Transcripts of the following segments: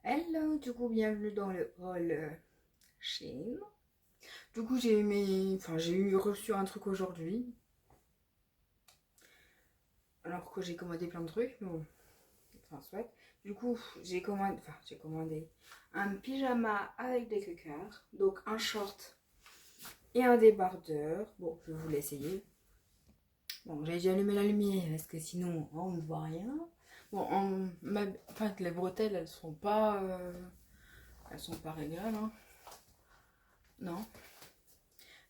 Hello, du coup, bienvenue dans le hall Shein. Du coup, j'ai reçu un truc aujourd'hui. Alors que j'ai commandé plein de trucs, mais bon, enfin, soit. Du coup, j'ai commandé un pyjama avec des cuquers, donc un short et un débardeur. Bon, je vais vous l'essayer. Bon, j'ai déjà allumé la lumière parce que sinon, on ne voit rien. Bon, enfin, les bretelles, elles sont pas réglables, hein. Non.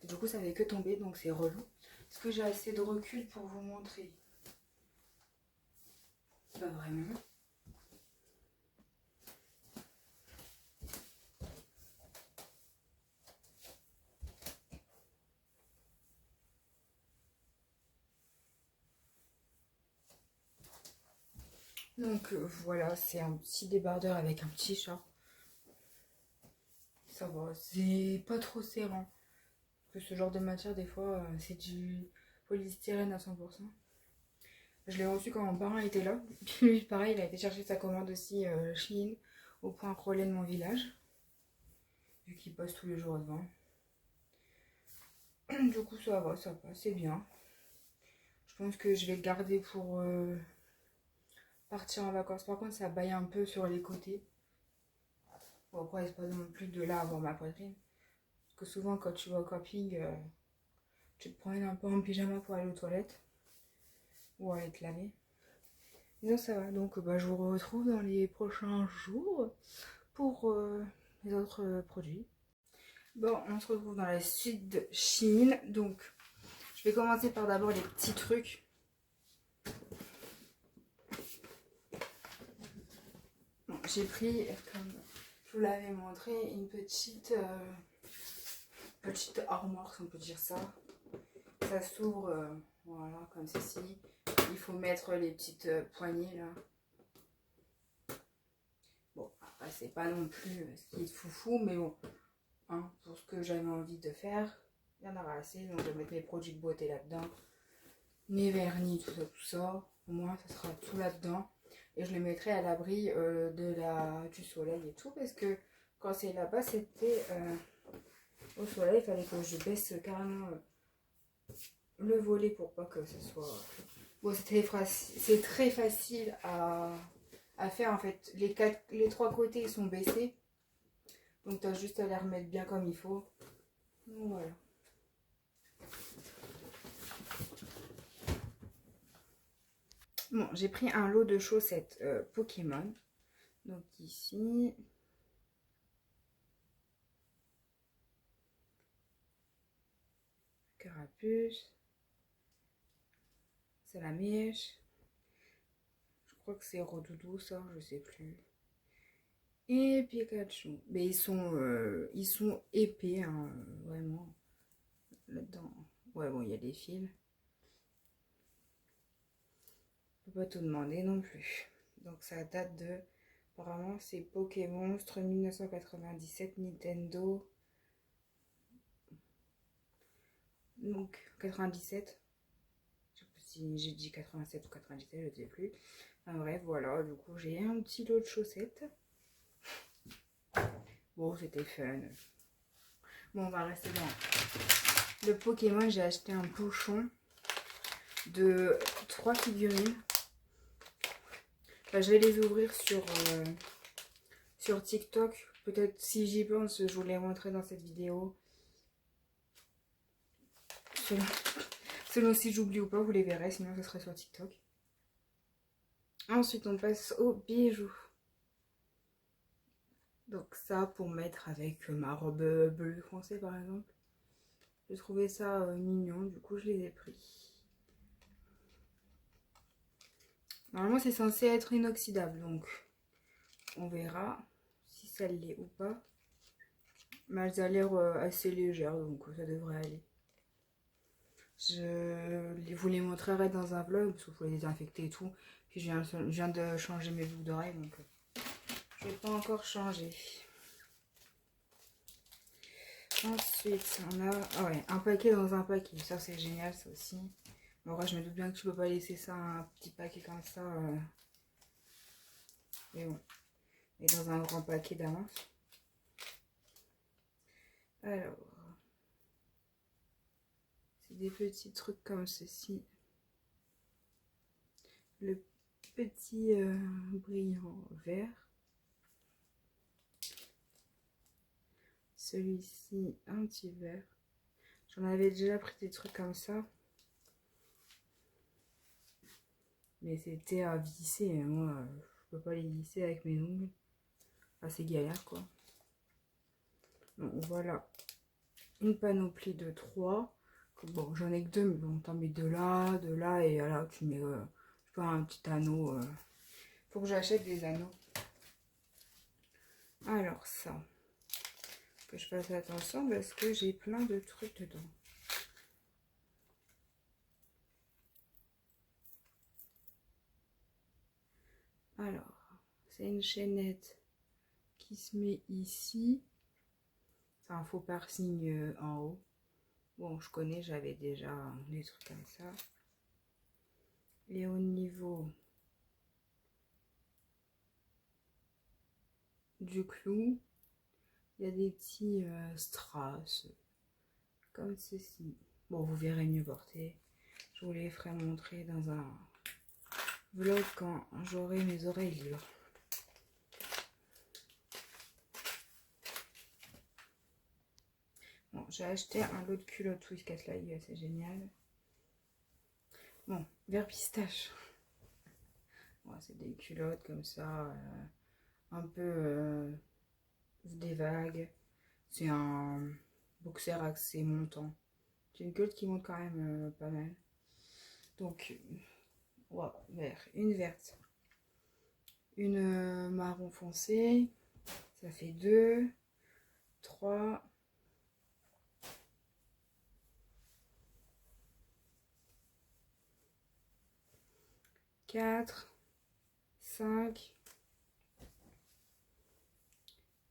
Du coup, ça fait que tomber, donc c'est relou. Est-ce que j'ai assez de recul pour vous montrer? Pas vraiment. Donc voilà, c'est un petit débardeur avec un petit short. Ça va, c'est pas trop serrant. Que ce genre de matière, des fois, c'est du polystyrène à 100%. Je l'ai reçu quand mon parrain était là. Puis lui, pareil, il a été chercher sa commande aussi Shein au point relais de mon village. Vu qu'il passe tous les jours devant. Du coup, ça va, c'est bien. Je pense que je vais le garder pour partir en vacances. Par contre, ça baille un peu sur les côtés. Bon, après, c'est pas non plus de là à voir ma poitrine. Parce que souvent, quand tu vas au camping, tu te promènes un peu en pyjama pour aller aux toilettes. Ou aller te laver. Non, ça va. Donc, je vous retrouve dans les prochains jours pour les autres produits. Bon, on se retrouve dans la suite de Shein. Donc, je vais commencer par d'abord les petits trucs. Bon, j'ai pris, comme je vous l'avais montré, une petite armoire, si on peut dire ça. Ça s'ouvre, voilà, comme ceci. Il faut mettre les petites poignées là. Bon, après, c'est pas non plus ce qui est foufou, mais bon, hein, pour ce que j'avais envie de faire, il y en aura assez. Donc, je vais mettre mes produits de beauté là-dedans, mes vernis, tout ça. Au moins, ça sera tout là-dedans. Et je les mettrai à l'abri du soleil et tout, parce que quand c'est là-bas, c'était au soleil, il fallait que je baisse carrément le volet pour pas que ce soit. Bon, c'est très facile à faire en fait. Les trois côtés sont baissés. Donc tu as juste à les remettre bien comme il faut. Donc, voilà. Bon, j'ai pris un lot de chaussettes Pokémon. Donc ici. Carapuce. C'est la mèche. Je crois que c'est Rodoudou ça, je sais plus. Et Pikachu. Mais ils sont épais, hein, vraiment. Là-dedans. Ouais, bon, il y a des fils. Je peux pas tout demander non plus. Donc ça date de. Apparemment, c'est Pokémonstre 1997 Nintendo. Donc 97. Je sais pas si j'ai dit 87 ou 97, je ne sais plus. Enfin, bref, voilà. Du coup, j'ai un petit lot de chaussettes. Bon, c'était fun. Bon, on va rester dans le Pokémon. J'ai acheté un pochon de 3 figurines. Enfin, je vais les ouvrir sur TikTok. Peut-être si j'y pense, je vous les montrerai dans cette vidéo. Selon si j'oublie ou pas, vous les verrez, sinon ce serait sur TikTok. Ensuite, on passe aux bijoux. Donc ça, pour mettre avec ma robe bleue foncée, par exemple. J'ai trouvé ça mignon, du coup, je les ai pris. Normalement, c'est censé être inoxydable, donc on verra si ça l'est ou pas. Mais elles ont l'air assez légères, donc ça devrait aller. Je vous les montrerai dans un vlog, parce qu'il faut les désinfecter et tout. Puis je viens de changer mes boucles d'oreilles, donc je vais pas encore changer. Ensuite, on a un paquet dans un paquet. Ça, c'est génial, ça aussi. Bon, je me doute bien que tu peux pas laisser ça, un petit paquet comme ça. Mais bon. et dans un grand paquet d'avance. Alors, c'est des petits trucs comme ceci. Le petit brillant vert. Celui-ci, un petit vert. J'en avais déjà pris des trucs comme ça. Mais c'était à visser. Moi, je peux pas les visser avec mes ongles. Enfin, c'est galère, quoi. Donc, voilà. Une panoplie de 3. Bon, j'en ai que 2, mais bon, t'en mets de là, et là, tu mets, je sais pas, un petit anneau. Faut que j'achète des anneaux. Alors, ça. Que je fasse attention parce que j'ai plein de trucs dedans. Alors, c'est une chaînette qui se met ici. C'est un faux piercing en haut. Bon, je connais, j'avais déjà des trucs comme ça. Et au niveau du clou, il y a des petits strass comme ceci. Bon, vous verrez mieux porter. Je vous les ferai montrer dans un vlog quand j'aurai mes oreilles libres. Bon, j'ai acheté un lot de culottes Whiskas Live, c'est génial. Bon, vert pistache. Bon, c'est des culottes comme ça, un peu des vagues. C'est un boxer axé montant. C'est une culotte qui monte quand même pas mal. Donc, wow, vert, une verte, une marron foncé. Ça fait 2, 3. 4, 5,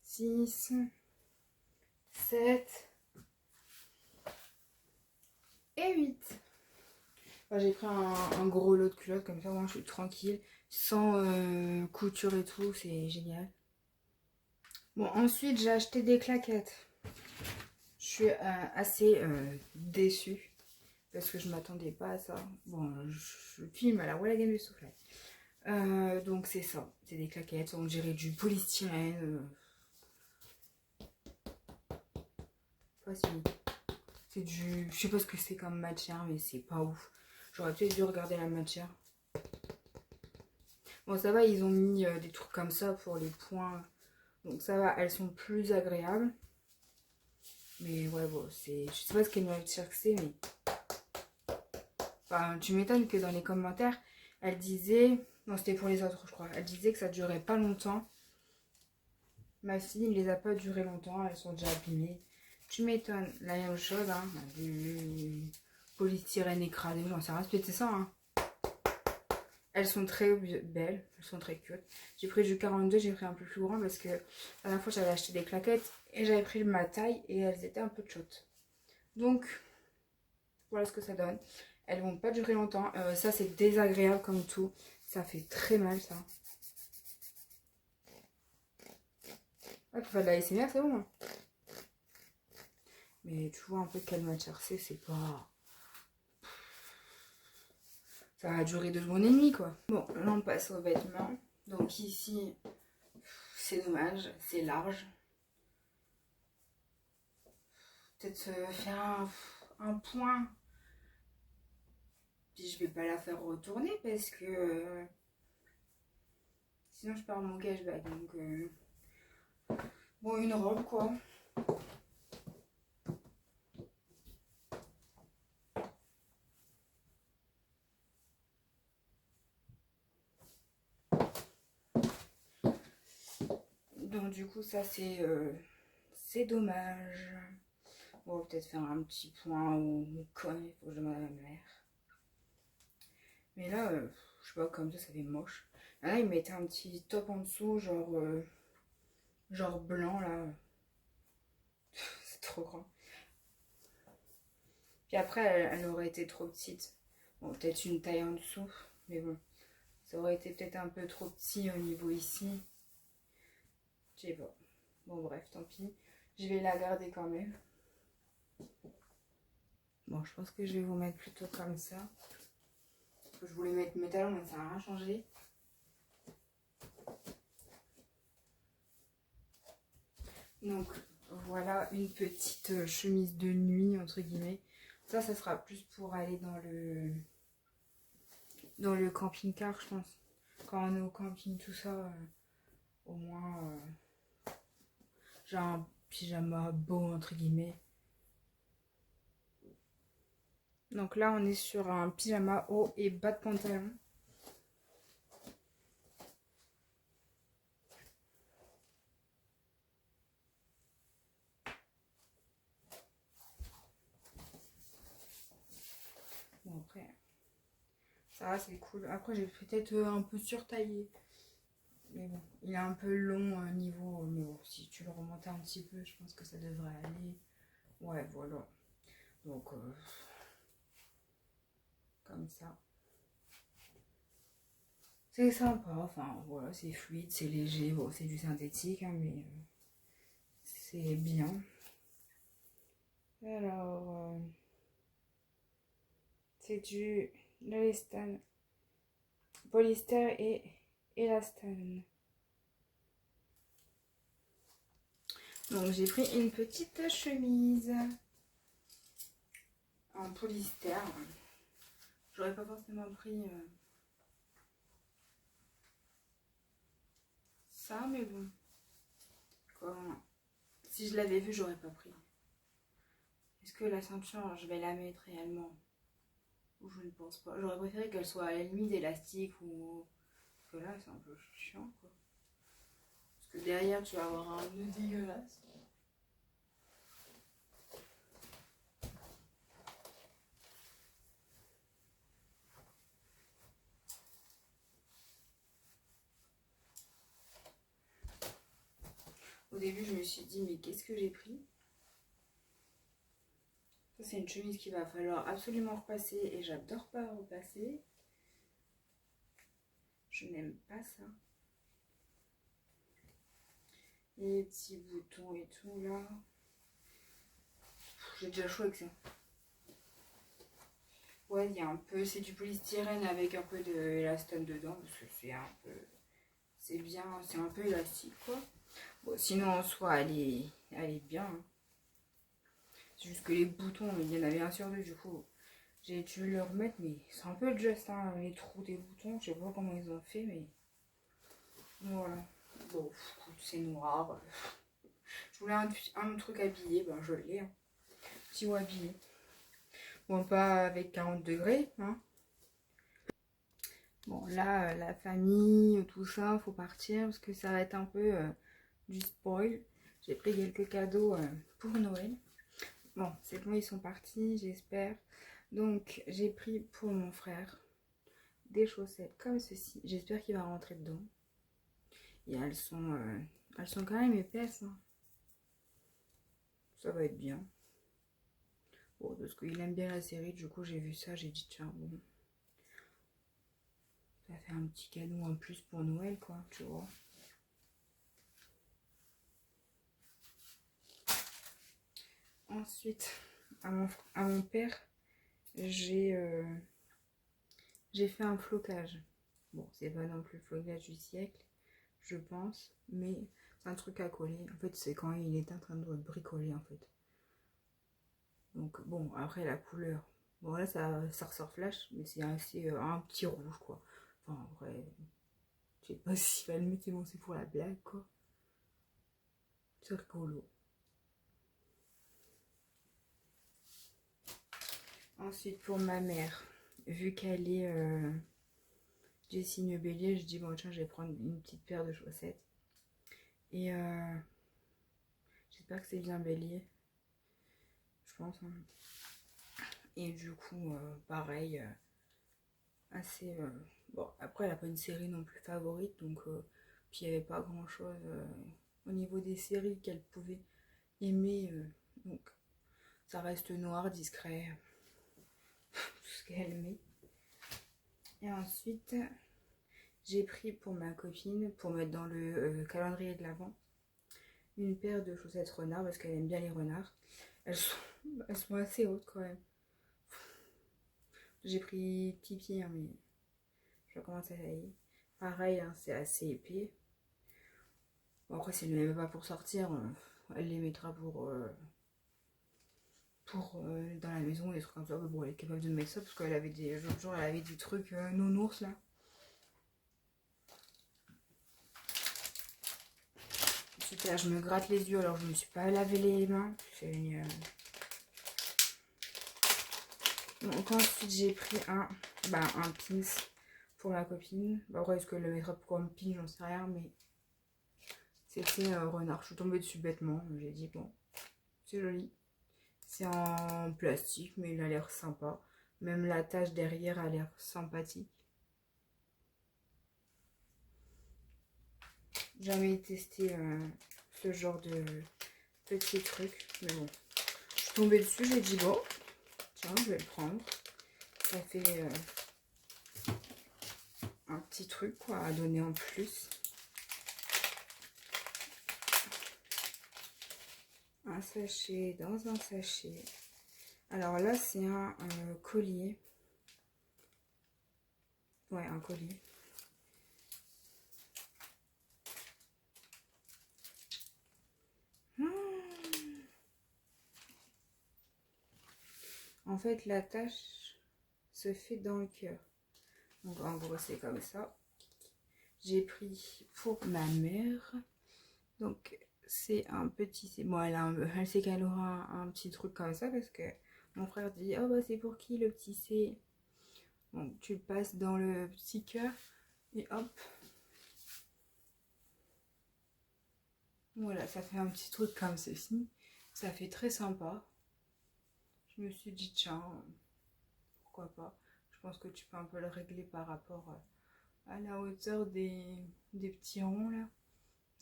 6, 7 et 8. J'ai pris un gros lot de culottes, comme ça moi je suis tranquille, sans couture et tout, c'est génial. Bon, ensuite j'ai acheté des claquettes. Je suis assez déçue parce que je m'attendais pas à ça. Bon, je filme à la Walla Game du Soufflet. Donc c'est ça, c'est des claquettes, on dirait du polystyrène. C'est du... Je sais pas ce que c'est comme matière, mais c'est pas ouf. J'aurais peut-être dû regarder la matière. Bon, ça va, ils ont mis des trucs comme ça pour les points. Donc ça va, elles sont plus agréables. Mais ouais, bon, c'est... Je sais pas ce qu'elle matière que c'est, mais... Enfin, tu m'étonnes que dans les commentaires, elle disait... Non, c'était pour les autres, je crois. Elle disait que ça durait pas longtemps. Ma fille ne les a pas duré longtemps, elles sont déjà abîmées. Tu m'étonnes, la même chose, hein, du polystyrène écrasé, j'en sais rien, c'était ça, hein. Elles sont très belles, elles sont très cute. J'ai pris du 42, j'ai pris un peu plus grand parce que la dernière fois j'avais acheté des claquettes et j'avais pris ma taille et elles étaient un peu chaudes. Donc, voilà ce que ça donne. Elles vont pas durer longtemps, ça c'est désagréable comme tout, ça fait très mal ça. Ouais, pour faire de la ASMR c'est bon, hein. Mais tu vois un peu quelle matière c'est pas... Ça va durer 2 secondes et demie, quoi. Bon, là on passe aux vêtements. Donc ici, c'est dommage, c'est large. Peut-être faire un point. Puis je vais pas la faire retourner parce que sinon je perds mon cashback. Donc bon, une robe quoi. Donc du coup ça c'est dommage. Bon, peut-être faire un petit point au con, il faut que je demande à ma mère. Mais là, je sais pas, comme ça fait moche. Là, il mettait un petit top en dessous, genre blanc là. C'est trop grand. Puis après, elle aurait été trop petite. Bon, peut-être une taille en dessous, mais bon. Ça aurait été peut-être un peu trop petit au niveau ici. Je sais pas. Bon bref, tant pis. Je vais la garder quand même. Bon, je pense que je vais vous mettre plutôt comme ça. Je voulais mettre mes talons, mais ça n'a rien changé. Donc voilà une petite chemise de nuit entre guillemets. Ça sera plus pour aller dans le camping-car, je pense. Quand on est au camping, tout ça, au moins j'ai un pyjama beau entre guillemets. Donc là on est sur un pyjama haut et bas de pantalon. Bon après, ça va, c'est cool. Après j'ai peut-être un peu surtaillé. Mais bon, il est un peu long niveau. Mais bon, si tu le remontes un petit peu, je pense que ça devrait aller. Ouais, voilà. Donc, comme ça. C'est sympa. Enfin, voilà, c'est fluide, c'est léger. Bon, c'est du synthétique, hein, mais c'est bien. Alors, c'est du polyester et élastane. Donc j'ai pris une petite chemise en polyester. J'aurais pas forcément pris ça, mais bon. Si je l'avais vu, j'aurais pas pris. Est-ce que la ceinture, je vais la mettre réellement? Ou je ne pense pas. J'aurais préféré qu'elle soit à la limite élastique ou... Parce que là, c'est un peu chiant, quoi. Parce que derrière, tu vas avoir un nœud dégueulasse. Au début, je me suis dit, mais qu'est-ce que j'ai pris? Ça, c'est une chemise qu'il va falloir absolument repasser et j'adore pas repasser. Je n'aime pas ça. Les petits boutons et tout, là. J'ai déjà chaud avec ça. Ouais, il y a un peu, c'est du polystyrène avec un peu d'élastane dedans, parce que c'est un peu, c'est bien, c'est un peu élastique, quoi. Bon, sinon, en soi, elle est bien. Hein. C'est juste que les boutons, il y en avait un sur deux, du coup, j'ai dû le remettre, mais c'est un peu juste, hein, les trous des boutons, je sais pas comment ils ont fait, mais voilà. Bon, c'est noir. Je voulais un truc habillé, ben je l'ai, hein. Petit ou habillé. Bon, pas avec 40 degrés, hein. Bon, là, la famille, tout ça, faut partir parce que ça va être un peu du spoil. J'ai pris quelques cadeaux pour Noël. Bon, c'est bon, ils sont partis, j'espère. Donc, j'ai pris pour mon frère des chaussettes comme ceci. J'espère qu'il va rentrer dedans. Et elles sont quand même épaisses. Hein. Ça va être bien. Bon, parce qu'il aime bien la série, du coup, j'ai vu ça, j'ai dit, tiens, bon. Ça fait un petit cadeau en plus pour Noël, quoi, tu vois. Ensuite, à mon père, j'ai fait un flocage. Bon, c'est pas non plus le flocage du siècle, je pense, mais c'est un truc à coller. En fait, c'est quand il est en train de bricoler, en fait. Donc, bon, après, la couleur. Bon, là, ça ressort flash, mais c'est un petit rouge, quoi. Enfin, en vrai, je sais pas si va le mettre, c'est bon, c'est pour la blague, quoi. C'est rigolo. Ensuite, pour ma mère, vu qu'elle est j'ai signe bélier, je dis bon tiens, je vais prendre une petite paire de chaussettes. Et j'espère que c'est bien bélier. Je pense. Hein. Et du coup, pareil, assez... bon, après, elle n'a pas une série non plus favorite, donc... puis il n'y avait pas grand-chose au niveau des séries qu'elle pouvait aimer. Donc, ça reste noir, discret. Tout ce qu'elle met. Et ensuite, j'ai pris pour ma copine, pour mettre dans le calendrier de l'Avent, une paire de chaussettes renard parce qu'elle aime bien les renards. Elles sont assez hautes quand même. J'ai pris petit pied, hein, mais je commence à aller. Pareil, hein, c'est assez épais. Bon, après, si elle ne les met pas pour sortir, elle les mettra pour dans la maison, des trucs comme ça. Bon, elle est capable de mettre ça parce qu'elle avait l'autre jour, elle avait des trucs nounours là. Super, je me gratte les yeux alors je ne me suis pas lavé les mains. C'est génial. Donc ensuite j'ai pris un pins pour ma copine. Bah, après est-ce qu'elle le mettra pour un pin, j'en sais rien, mais c'était renard. Je suis tombée dessus bêtement. J'ai dit bon, c'est joli. C'est en plastique mais il a l'air sympa. Même la tache derrière a l'air sympathique. Jamais testé ce genre de petit truc, mais bon. Je suis tombée dessus, j'ai dit bon, tiens, je vais le prendre. Ça fait un petit truc quoi à donner en plus. Un sachet dans un sachet. Alors là, c'est un collier. Ouais, un collier. En fait, la tache se fait dans le cœur. Donc en gros, c'est comme ça. J'ai pris pour ma mère. Donc c'est un petit... Bon, elle sait qu'elle aura un petit truc comme ça parce que mon frère dit, oh bah c'est pour qui le petit C? Donc tu le passes dans le petit cœur et hop. Voilà, ça fait un petit truc comme ceci. Ça fait très sympa. Je me suis dit, tiens, pourquoi pas. Je pense que tu peux un peu le régler par rapport à la hauteur des petits ronds là.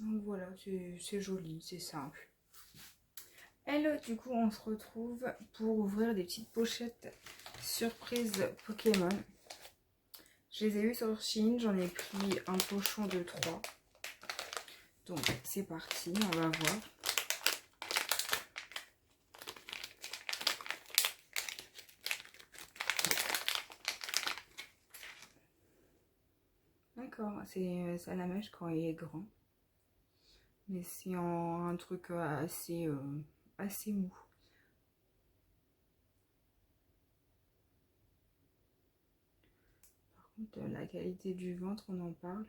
Donc voilà, c'est joli, c'est simple. Hello, du coup on se retrouve pour ouvrir des petites pochettes surprise Pokémon. Je les ai eues sur Shein, j'en ai pris un pochon de 3. Donc c'est parti, on va voir. D'accord, c'est Salamèche quand il est grand. Mais c'est en un truc assez mou. Par contre, la qualité du ventre, on en parle.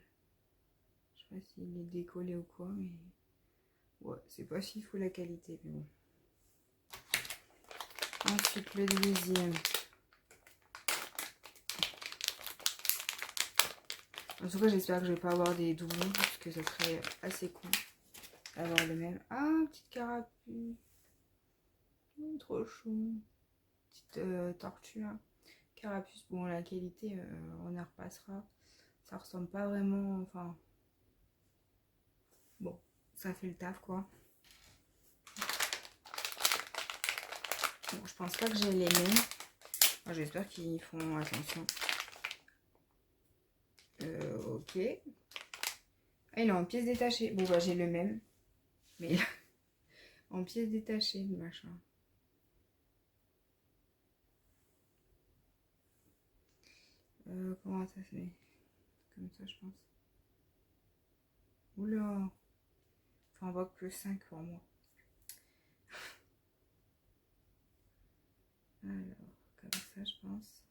Je sais pas s'il est décollé ou quoi, mais... Ouais, c'est pas si fou la qualité, mais bon. Ensuite, le deuxième. En tout cas, j'espère que je vais pas avoir des doublons, parce que ça serait assez con d'avoir le même. Ah, petite carapuce. Trop chou. Petite tortue, hein. Carapuce, bon, la qualité, on y repassera. Ça ressemble pas vraiment, enfin... Bon, ça fait le taf, quoi. Bon, je pense pas que j'ai les mêmes. Enfin, j'espère qu'ils font attention. Ok. Ah, il est en pièces détachées. Bon, bah, j'ai le même. Mais en pièces détachées, le machin. Comment ça se met? Comme ça, je pense. Oula. Enfin, on voit que 5 pour moi. Alors, comme ça, je pense.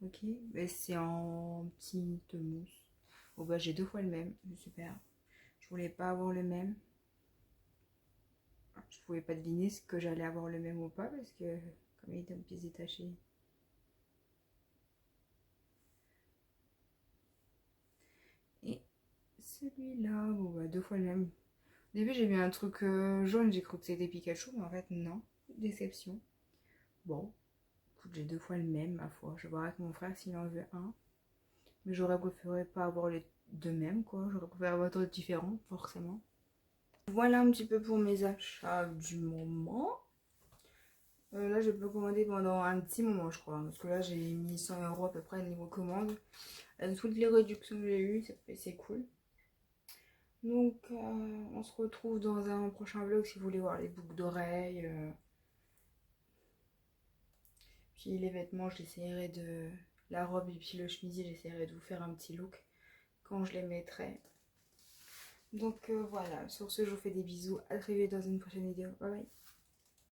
Ok. Mais c'est en petite mousse. Bon, bah, j'ai 2 fois le même. Super. Je voulais pas avoir le même. Je pouvais pas deviner ce que j'allais avoir le même ou pas parce que comme il était en pièces détachées. Et celui-là, bon bah 2 fois le même. Au début j'ai vu un truc jaune, j'ai cru que c'était Pikachu, mais en fait non, déception. Bon, écoute, j'ai 2 fois le même ma foi. Je vais voir avec mon frère s'il en veut un. Mais j'aurais préféré pas avoir les deux mêmes quoi, j'aurais préféré avoir d'autres différents forcément. Voilà un petit peu pour mes achats du moment. Là, je peux commander pendant un petit moment, je crois. Parce que là, j'ai mis 100 € à peu près niveau commande. Avec toutes les réductions que j'ai eues, c'est cool. Donc, on se retrouve dans un prochain vlog si vous voulez voir les boucles d'oreilles. Puis les vêtements, j'essaierai de... La robe et puis le chemisier, j'essaierai de vous faire un petit look quand je les mettrai. Donc voilà, sur ce, je vous fais des bisous. À très vite dans une prochaine vidéo. Bye bye.